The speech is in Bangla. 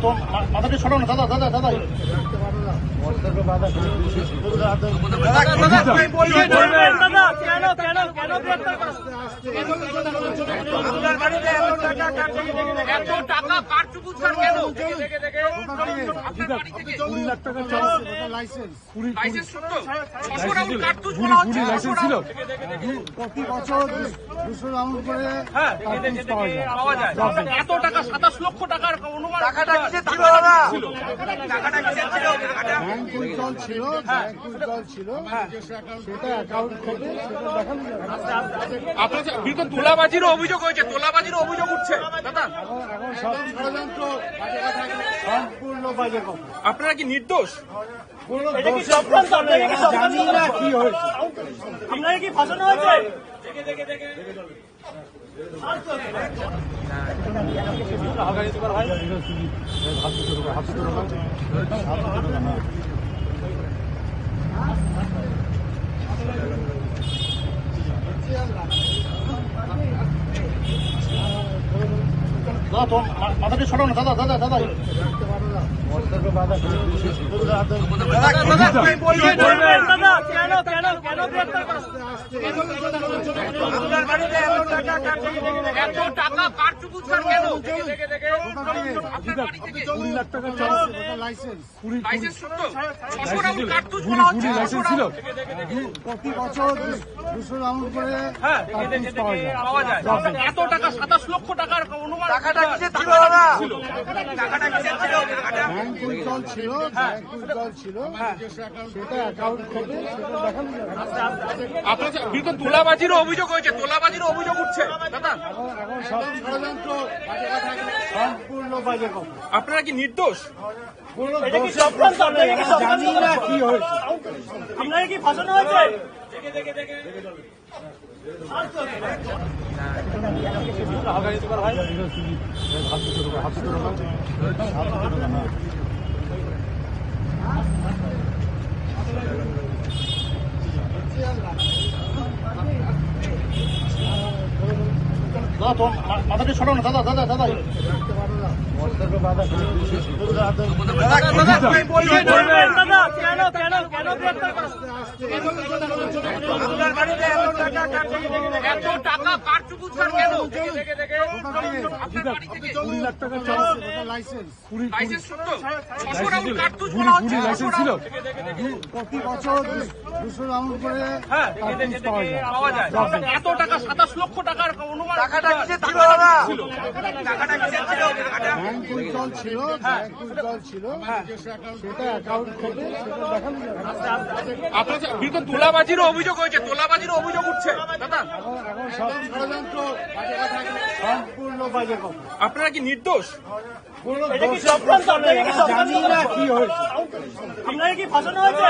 তো মাথাটি সরাও না দাদা দাদা দাদা প্রতি বছর 200 রাউন্ড করে পাওয়া যায়। এত টাকা 27 লক্ষ টাকার অনুমান টাকাটা কিসের ছিল দাদা? টাকাটা কিসের ছিল? ব্যাংকুল জল ছিল, ব্যাংকুল জল ছিল, সেটা অ্যাকাউন্ট থেকে সেটা দেখানো যাবে। আপনার বিরুদ্ধে তোলাবাজির অভিযোগ হয়েছে, তোলাবাজির অভিযোগ উঠছে দাদা। এখন সব ষড়যন্ত্র সম্পূর্ণ বাজে কথা। আপনারা কি নির্দোষ? জানি না কি হয়েছে, আপনাকে কি ফাঁসানো হয়েছে? তো মাথাটি সরাও না দাদা দাদা দাদা প্রতি বছর 200 রাউন্ড করে পাওয়া যায়। এত টাকা 27 লক্ষ টাকার অনুমান টাকাটা কিসের ছিল দাদা? টাকাটা কিসের ছিল? ব্যাংকুল জল ছিল, ব্যাংকুল জল ছিল, সেটা অ্যাকাউন্ট থেকে সেটা দেখানো যাবে। আপনার বিরুদ্ধে তোলাবাজির অভিযোগ হয়েছে, তোলাবাজির অভিযোগ উঠছে দাদা। এখন সব ষড়যন্ত্র সম্পূর্ণ বাজে কথা। আপনারা কি নির্দোষ? জানি না কি হয়েছে, আপনাকে কি ফাঁসানো হয়েছে? তো মাথাটি সরাও না দাদা দাদা দাদা প্রতি বছর 200 রাউন্ড করে পাওয়া যায়। এত টাকা 27 লক্ষ টাকার অনুমান টাকাটা কিসের ছিল দাদা? টাকাটা কিসের ছিল? ব্যাংকুল জল ছিল, ব্যাংকুল জল ছিল, সেটা অ্যাকাউন্ট থেকে সেটা দেখানো যাবে। আপনার বিরুদ্ধে তোলাবাজির অভিযোগ হয়েছে, তোলাবাজির অভিযোগ উঠছে দাদা। এখন সব ষড়যন্ত্র সম্পূর্ণ বাজে কথা। আপনারা কি নির্দোষ? জানি না কি হয়েছে, আপনাকে কি ফাঁসানো হয়েছে?